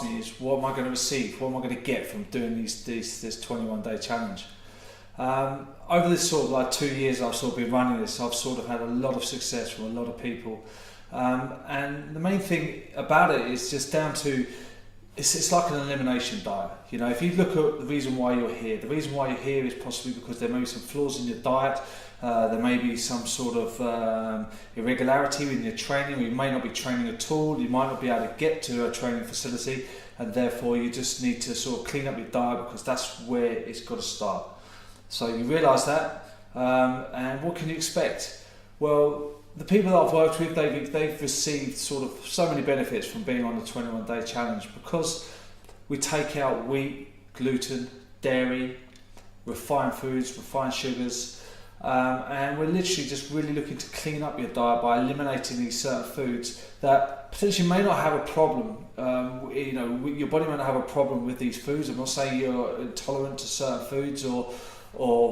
ask me is, what am I going to receive? What am I going to get from doing this 21-day challenge? Over this sort of like 2 years I've sort of been running this, I've sort of had a lot of success from a lot of people. And the main thing about it is just down to, it's like an elimination diet. You know, if you look at the reason why you're here, the reason why you're here is possibly because there may be some flaws in your diet, there may be some sort of irregularity in your training, or you may not be training at all, you might not be able to get to a training facility, and therefore you just need to sort of clean up your diet, because that's where it's got to start. So you realise that, and what can you expect? Well, the people that I've worked with, they've received sort of so many benefits from being on the 21-day challenge, because we take out wheat, gluten, dairy, refined foods, refined sugars, and we're literally just really looking to clean up your diet by eliminating these certain foods that potentially may not have a problem. You know, your body may not have a problem with these foods. I'm not saying you're intolerant to certain foods or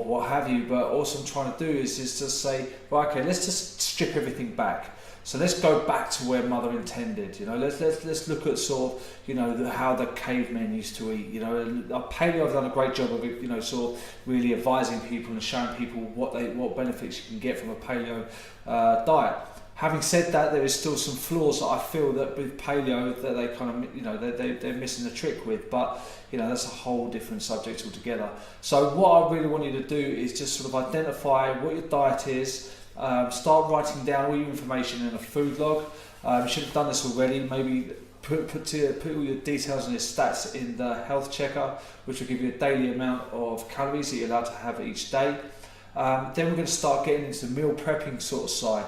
what have you, but all I'm trying to do is just say, right, okay, let's just strip everything back. So let's go back to where Mother intended. You know, let's look at sort of, you know, how the cavemen used to eat. You know, paleo have done a great job of, you know, sort of really advising people and showing people what benefits you can get from a paleo diet. Having said that, there is still some flaws that I feel that with paleo that they kind of, you know, they're missing the trick with, but you know, that's a whole different subject altogether. So what I really want you to do is just sort of identify what your diet is, start writing down all your information in a food log. You should have done this already. Maybe put all your details and your stats in the health checker, which will give you a daily amount of calories that you're allowed to have each day. Then we're going to start getting into the meal prepping sort of side.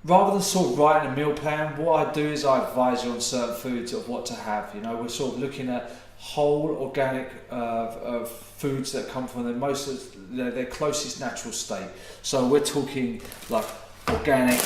Rather than sort of writing a meal plan, what I do is I advise you on certain foods of what to have. You know, we're sort of looking at whole organic foods that come from their closest natural state. So we're talking like organic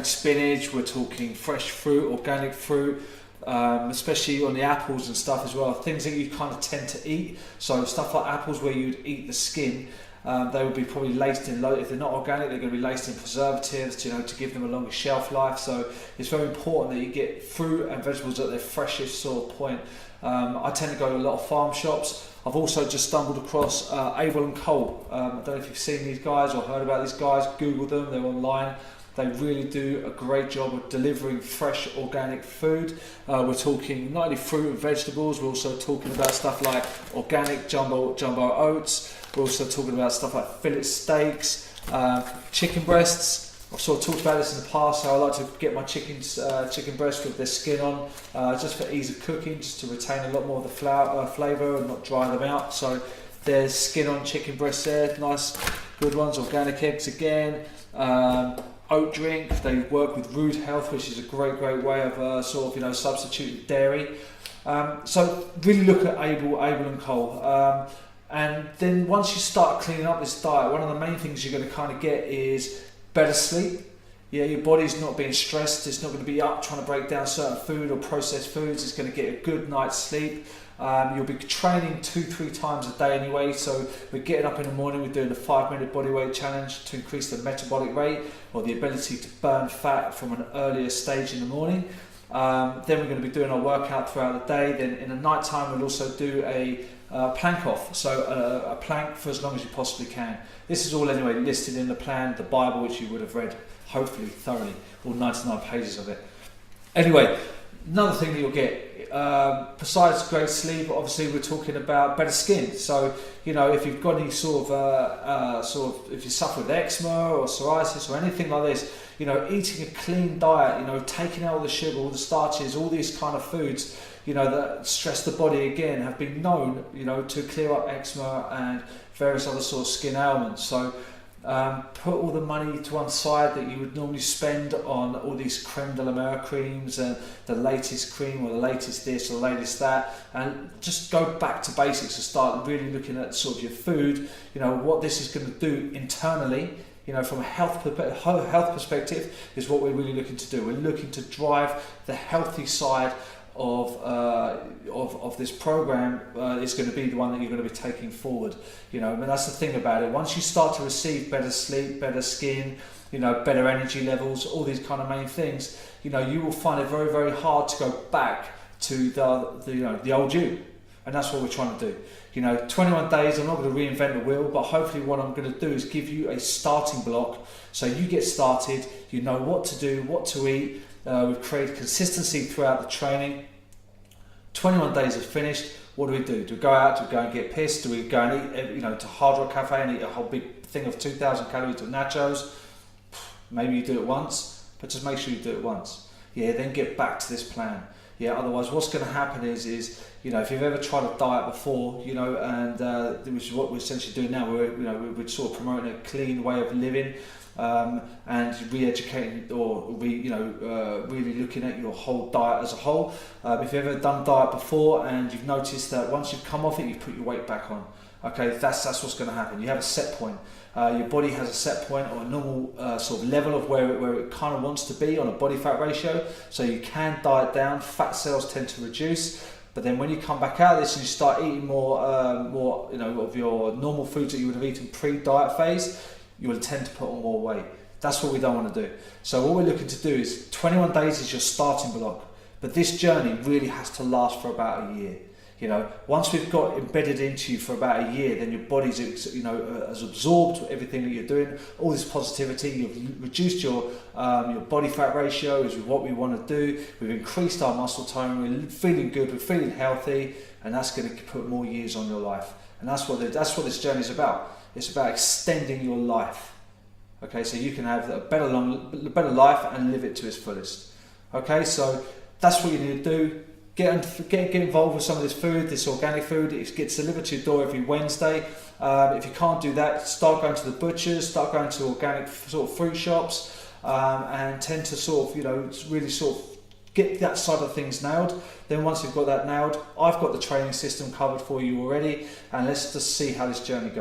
spinach, we're talking fresh fruit, organic fruit, especially on the apples and stuff as well, things that you kind of tend to eat. So stuff like apples where you'd eat the skin, they would be probably laced in, if they're not organic, they're going to be laced in preservatives, you know, to give them a longer shelf life. So it's very important that you get fruit and vegetables at their freshest sort of point. I tend to go to a lot of farm shops. I've also just stumbled across Abel and Cole. I don't know if you've seen these guys or heard about these guys. Google them, they're online. They really do a great job of delivering fresh organic food. We're talking not only fruit and vegetables, we're also talking about stuff like organic jumbo oats. We're also talking about stuff like fillet steaks, chicken breasts. I've sort of talked about this in the past, how I like to get my chicken breast with their skin on, just for ease of cooking, just to retain a lot more of the flavour and not dry them out. So there's skin on chicken breasts there, nice good ones. Organic eggs again. Oat drink, they work with Rude Health, which is a great way of sort of, you know, substituting dairy. So really look at Abel and Cole. And then once you start cleaning up this diet, one of the main things you're going to kind of get is better sleep. Yeah, your body's not being stressed, it's not going to be up trying to break down certain food or processed foods, it's going to get a good night's sleep. You'll be training 2-3 times a day anyway, so we're getting up in the morning, we're doing a 5-minute bodyweight challenge to increase the metabolic rate, or the ability to burn fat from an earlier stage in the morning. Then we're going to be doing our workout throughout the day. Then in the night time we'll also do a plank off, so a plank for as long as you possibly can. This is all anyway listed in the plan, the Bible, which you would have read hopefully thoroughly, all 99 pages of it. Anyway, another thing that you'll get, besides great sleep, obviously we're talking about better skin. So, you know, if you've got any sort of if you suffer with eczema or psoriasis or anything like this, you know, eating a clean diet, you know, taking out all the sugar, all the starches, all these kind of foods, you know, that stress the body again, have been known, you know, to clear up eczema and various other sort of skin ailments. So put all the money to one side that you would normally spend on all these creme de la mer creams and the latest cream or the latest this or the latest that, and just go back to basics and start really looking at sort of your food, you know, what this is going to do internally. You know, from a health perspective is what we're really looking to do. We're looking to drive the healthy side of this program. Is going to be the one that you're going to be taking forward. You know, and that's the thing about it. Once you start to receive better sleep, better skin, you know, better energy levels, all these kind of main things, you know, you will find it very, very hard to go back to the old you. And that's what we're trying to do. 21 days, I'm not going to reinvent the wheel, but hopefully what I'm going to do is give you a starting block so you get started, you know what to do, what to eat. We've created consistency throughout the training. 21 days is finished. What do? Do we go out? Do we go and get pissed? Do we go and eat, to Hard Rock Cafe and eat a whole big thing of 2,000 calories of nachos? Maybe you do it once, but just make sure you do it once. Then get back to this plan. Otherwise what's going to happen is if you've ever tried a diet before, and which is what we're essentially doing now, we're sort of promoting a clean way of living, and re-educating or really looking at your whole diet as a whole. If you've ever done a diet before and you've noticed that once you've come off it, you've put your weight back on. Okay, that's what's going to happen. You have a set point. Your body has a set point or a normal sort of level of where it kind of wants to be on a body fat ratio. So you can diet down. Fat cells tend to reduce, but then when you come back out of this and you start eating more of your normal foods that you would have eaten pre-diet phase, you will tend to put on more weight. That's what we don't want to do. So what we're looking to do is 21 days is your starting block, but this journey really has to last for about a year. Once we've got embedded into you for about a year, then your body's has absorbed everything that you're doing, all this positivity. You've reduced your body fat ratio, is what we want to do. We've increased our muscle tone. We're feeling good. We're feeling healthy, and that's going to put more years on your life. And that's what this journey is about. It's about extending your life. Okay, so you can have a better life and live it to its fullest. Okay, so that's what you need to do. Get involved with some of this food, this organic food. It gets delivered to your door every Wednesday. If you can't do that, start going to the butchers, start going to organic sort of fruit shops, and tend to really get that side of things nailed. Then once you've got that nailed, I've got the training system covered for you already, and let's just see how this journey goes.